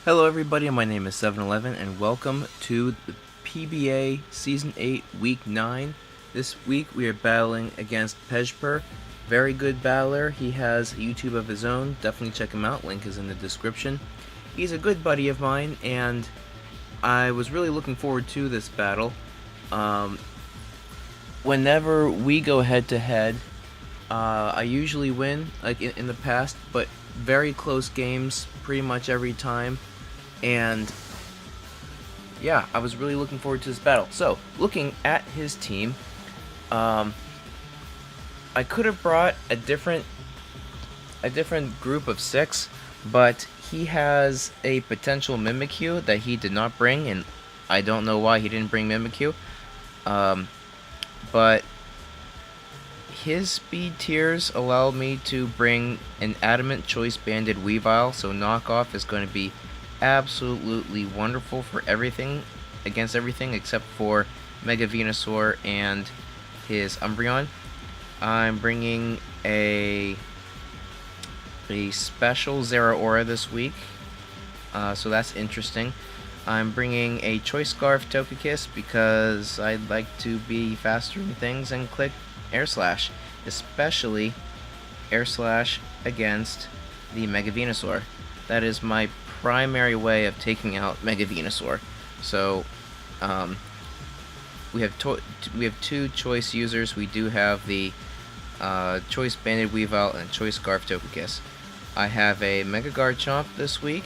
Hello everybody, my name is 711 and welcome to the PBA Season 8 Week 9. This week we are battling against Pejper. Very good battler, he has a YouTube of his own, definitely check him out, link is in the description. He's a good buddy of mine and I was really looking forward to this battle. Whenever we go head to head, I usually win, like in the past, but very close games pretty much every time. And yeah, I was really looking forward to this battle. So, looking at his team, I could have brought a different group of 6, but he has a potential Mimikyu that he did not bring, and I don't know why he didn't bring Mimikyu. But his speed tiers allow me to bring an Adamant Choice Banded Weavile, so knockoff is going to be absolutely wonderful for everything, against everything except for Mega Venusaur and his Umbreon. I'm bringing a special Zeraora this week, so that's interesting. I'm bringing a Choice Scarf Togekiss because I'd like to be faster in things and click Air Slash, especially Air Slash against the Mega Venusaur. That is my primary way of taking out Mega Venusaur. So we have 2 choice users. We do have the Choice Banded Weavile and Choice Scarf Togekiss. I have a Mega Garchomp this week,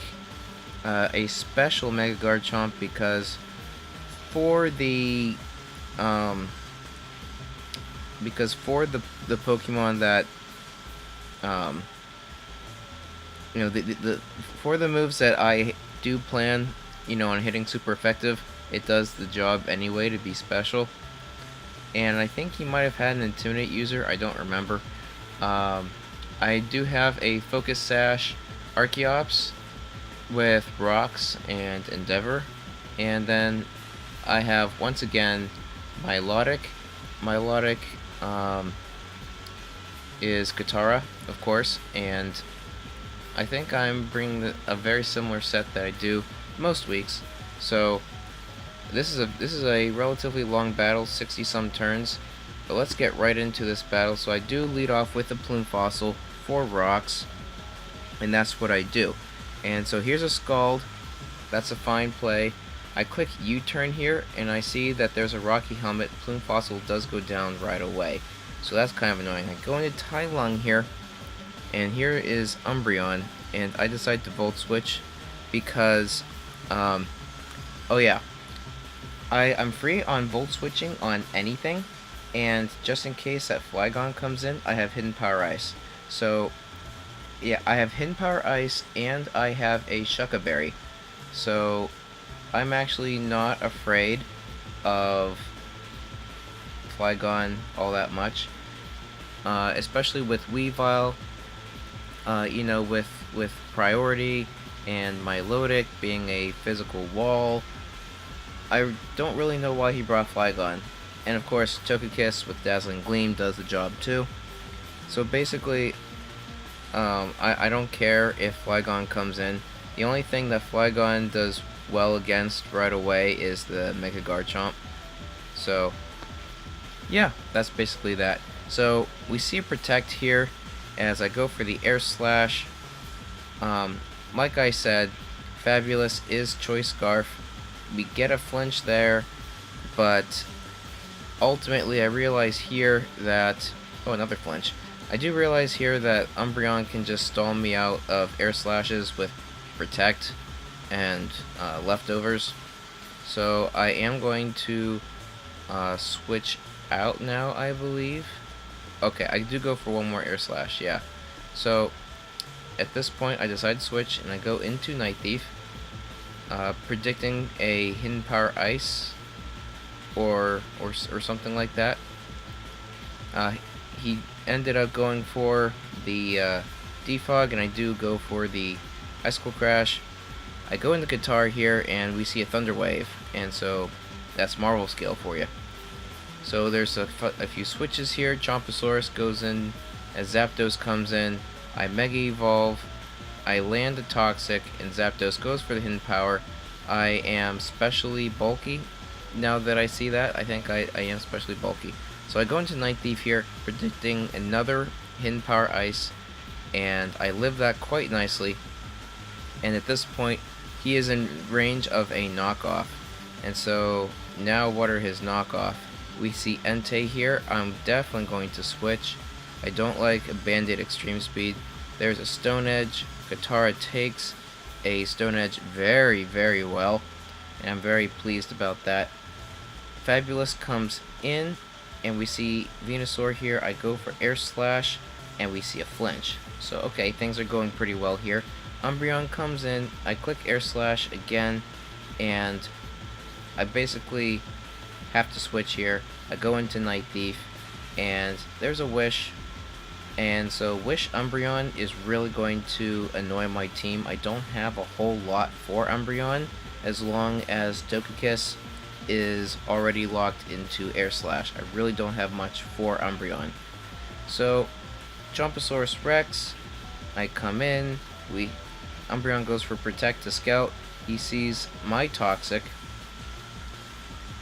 a special Mega Garchomp because for the Pokemon that for the moves that I do plan, on hitting super effective, it does the job anyway to be special. And I think he might have had an Intimidate user, I don't remember. I do have a Focus Sash Archeops with Rocks and Endeavor. And then I have, once again, Milotic. Milotic is Katara, of course, and I think I'm bringing a very similar set that I do most weeks. So this is a relatively long battle, 60 some turns, but let's get right into this battle. So I do lead off with a Plume Fossil for Rocks, and that's what I do. And so here's a Scald, that's a fine play. I click U-turn here and I see that there's a Rocky Helmet. Plume Fossil does go down right away, so that's kind of annoying. I go into Tai Lung here, and here is Umbreon, and I decide to Volt Switch because, oh yeah, I'm free on Volt Switching on anything, and just in case that Flygon comes in, I have Hidden Power Ice. So yeah, I have Hidden Power Ice and I have a Shucka Berry, so I'm actually not afraid of Flygon all that much, especially with Weavile. With priority and Milotic being a physical wall, I don't really know why he brought Flygon. And of course, Togekiss with Dazzling Gleam does the job too. So basically, I don't care if Flygon comes in. The only thing that Flygon does well against right away is the Mega Garchomp. So yeah, that's basically that. So we see a Protect here as I go for the Air Slash. Like I said, Fabulous is Choice Scarf. We get a flinch there, but ultimately I realize here that, oh, another flinch. I do realize here that Umbreon can just stall me out of Air Slashes with Protect and leftovers. So I am going to switch out now, I believe. Okay, I do go for one more Air Slash, yeah. So at this point I decide to switch and I go into Night Thief, predicting a Hidden Power Ice or something like that. He ended up going for the Defog, and I do go for the Icicle Crash. I go into Guitar here and we see a Thunder Wave, and so that's Marvel Scale for you. So there's a few switches here. Chomposaurus goes in as Zapdos comes in. I Mega Evolve. I land a Toxic, and Zapdos goes for the hidden power. I am specially bulky. Now that I see that, I think I am specially bulky. So I go into Night Thief here, predicting another hidden power ice, and I live that quite nicely. And at this point, he is in range of a knockoff. And so now what are his knockoff? We see Entei here. I'm definitely going to switch. I don't like a Band-Aid Extreme Speed. There's a Stone Edge. Katara takes a Stone Edge very, very well, and I'm very pleased about that. Fabulous comes in, and we see Venusaur here. I go for Air Slash, and we see a flinch. So okay, things are going pretty well here. Umbreon comes in, I click Air Slash again, and I basically have to switch here. I go into Night Thief, and there's a Wish. And so Wish Umbreon is really going to annoy my team. I don't have a whole lot for Umbreon as long as Togekiss is already locked into Air Slash. I really don't have much for Umbreon. So Jumposaurus Rex, I come in, Umbreon goes for Protect to Scout. He sees my Toxic,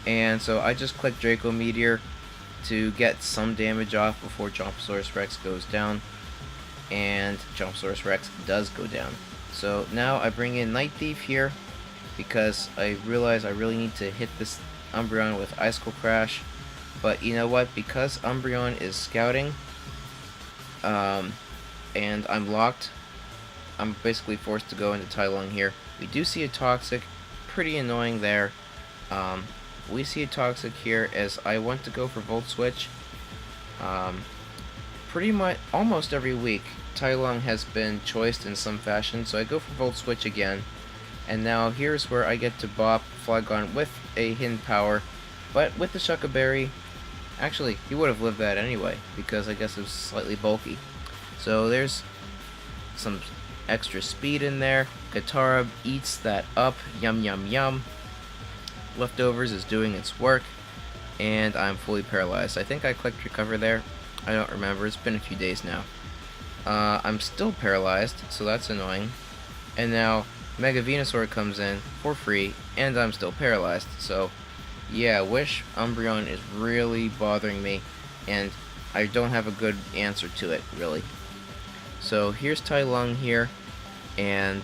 and so I just click Draco Meteor to get some damage off before Jumposaurus Rex goes down, and Jumposaurus Rex does go down. So now I bring in Night Thief here because I realize I really need to hit this Umbreon with Icicle Crash, but you know what, because Umbreon is scouting and I'm locked, I'm basically forced to go into Tylung here. We do see a Toxic, pretty annoying there. We see a Toxic here as I want to go for Volt Switch. Pretty much almost every week Tylung has been choiced in some fashion, so I go for Volt Switch again. And now here's where I get to bop Flygon with a hidden power, but with the Shucca Berry, actually he would have lived that anyway because I guess it was slightly bulky. So there's some extra speed in there. Katara eats that up, yum yum yum. Leftovers is doing its work, and I'm fully paralyzed. I think I clicked recover there. I don't remember. It's been a few days now. I'm still paralyzed, so that's annoying. And now Mega Venusaur comes in for free, and I'm still paralyzed. So yeah, Wish Umbreon is really bothering me, and I don't have a good answer to it, really. So here's Tylung here, and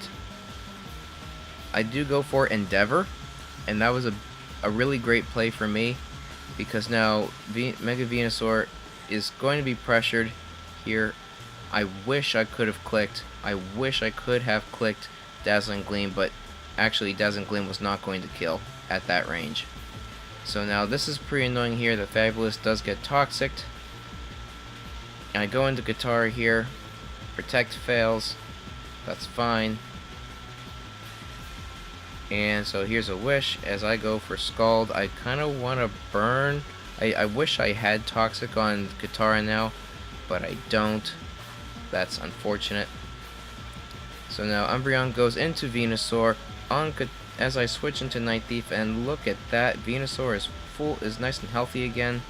I do go for Endeavor, and that was a really great play for me, because now Mega Venusaur is going to be pressured here. I wish I could have clicked Dazzling Gleam, but actually Dazzling Gleam was not going to kill at that range. So now this is pretty annoying here. The Fabulous does get Toxicked. And I go into Guitar here. Protect fails. That's fine. And so here's a Wish as I go for Scald. I kind of want to burn. I wish I had Toxic on Katara now, but I don't. That's unfortunate. So now Umbreon goes into Venusaur on as I switch into Night Thief, and look at that, Venusaur is nice and healthy again.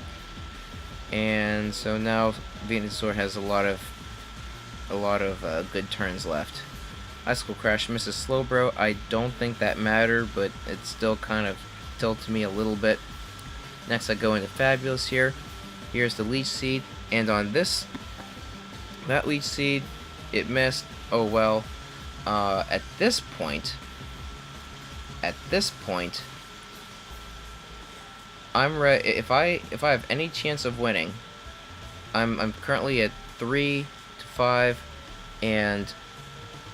And so now Venusaur has a lot of good turns left. Icicle Crash misses Slowbro. I don't think that mattered, but it still kind of tilted me a little bit. Next I go into Fabulous here. Here's the Leech Seed, and on that Leech Seed, it missed. Oh well. At this point, I'm ready. If I have any chance of winning, I'm currently at 3-5, and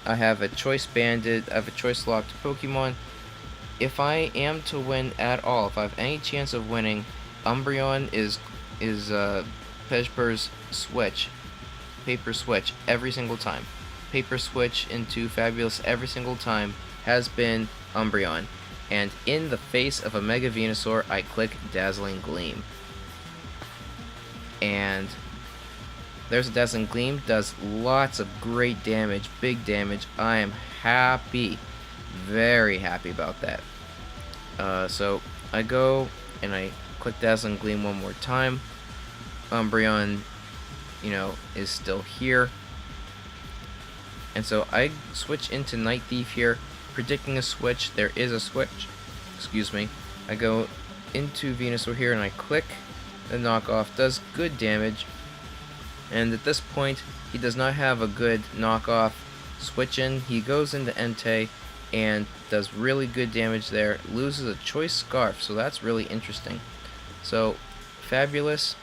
I have a choice banded. I have a choice locked Pokemon. If I am to win at all, if I have any chance of winning, Umbreon is Pejper's switch, Pejper switch every single time. Pejper switch into Fabulous every single time has been Umbreon. And in the face of a Mega Venusaur, I click Dazzling Gleam. And there's a Dazzling Gleam, does lots of great damage, big damage. I am happy, very happy about that. So I go and I click Dazzling Gleam one more time. Umbreon, is still here. And so I switch into Night Thief here, predicting a switch. There is a switch. Excuse me. I go into Venusaur here and I click the knockoff. Does good damage. And at this point, he does not have a good knockoff switch in. He goes into Entei and does really good damage there. Loses a choice Scarf, so that's really interesting. So, fabulous.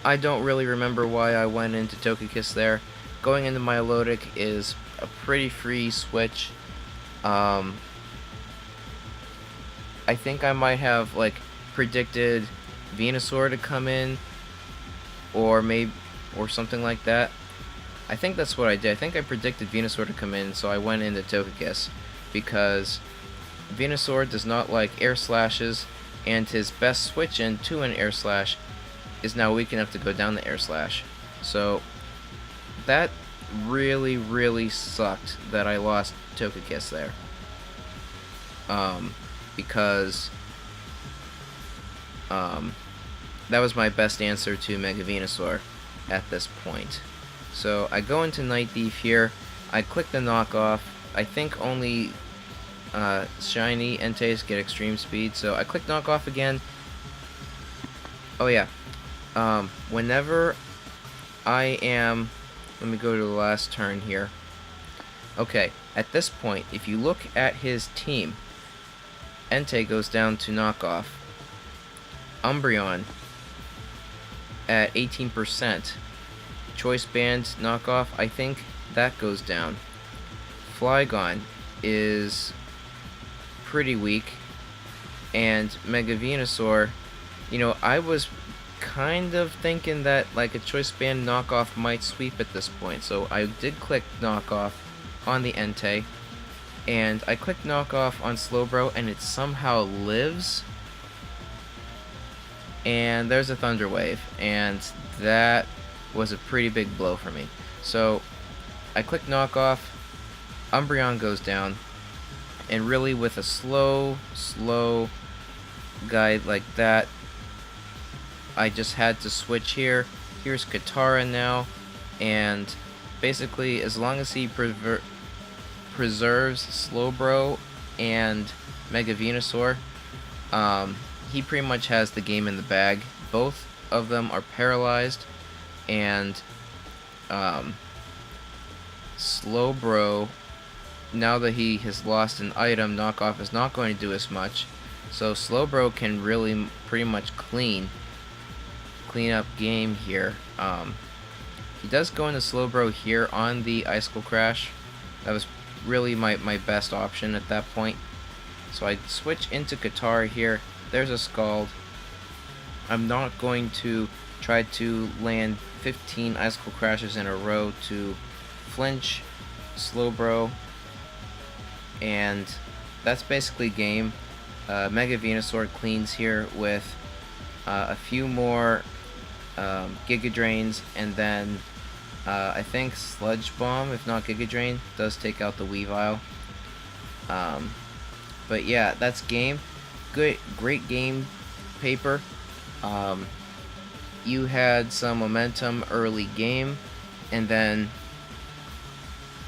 I don't really remember why I went into Togekiss there. Going into Milotic is a pretty free switch. I think I might have like predicted Venusaur to come in, or something like that. I think that's what I did. I think I predicted Venusaur to come in, so I went into Togekiss because Venusaur does not like Air Slashes, and his best switch in to an Air Slash is now weak enough to go down the Air Slash. So that really, really sucked that I lost Togekiss there. Because that was my best answer to Mega Venusaur at this point. So I go into Night Thief here. I click the knockoff. I think only shiny Enteis get extreme speed, so I click knockoff again. Oh yeah. Whenever I am, let me go to the last turn here. Okay, at this point, if you look at his team, Entei goes down to knockoff. Umbreon at 18%. Choice Band knockoff, I think that goes down. Flygon is pretty weak. And Mega Venusaur, you know, I was kind of thinking that like a Choice Band knockoff might sweep at this point. So I did click knockoff on the Entei. And I clicked knockoff on Slowbro and it somehow lives. And there's a Thunder Wave. And that was a pretty big blow for me. So I click knockoff, Umbreon goes down, and really with a slow guy like that, I just had to switch here. Here's Katara now, and basically as long as he preserves Slowbro and Mega Venusaur, he pretty much has the game in the bag. Both of them are paralyzed, and Slowbro, now that he has lost an item, knockoff is not going to do as much. So Slowbro can really pretty much clean up game here. He does go into Slowbro here on the Icicle Crash. That was really my best option at that point. So I switch into Katara here. There's a Scald. I'm not going to try to land 15 Icicle Crashes in a row to flinch Slowbro. And that's basically game. Mega Venusaur cleans here with a few more Giga Drains, and then I think Sludge Bomb, if not Giga Drain, does take out the Weavile. But yeah, that's game. Great game, Pejper. You had some momentum early game, and then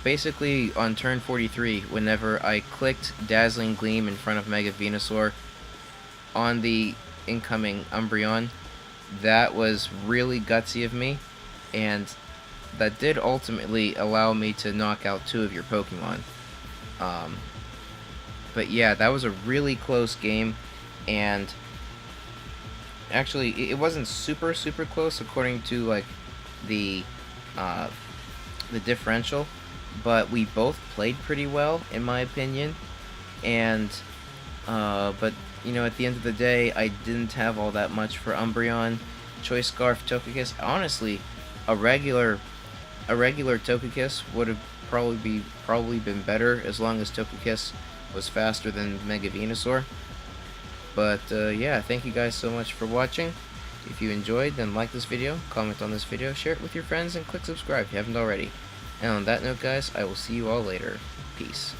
basically on turn 43, whenever I clicked Dazzling Gleam in front of Mega Venusaur on the incoming Umbreon, that was really gutsy of me, and that did ultimately allow me to knock out 2 of your Pokemon. But yeah, that was a really close game, and actually it wasn't super close according to like the differential, but we both played pretty well in my opinion. And but you know, at the end of the day, I didn't have all that much for Umbreon. Choice Scarf, Togekiss, honestly, a regular Togekiss would have probably been better, as long as Togekiss was faster than Mega Venusaur. But yeah, thank you guys so much for watching. If you enjoyed, then like this video, comment on this video, share it with your friends, and click subscribe if you haven't already. And on that note, guys, I will see you all later. Peace.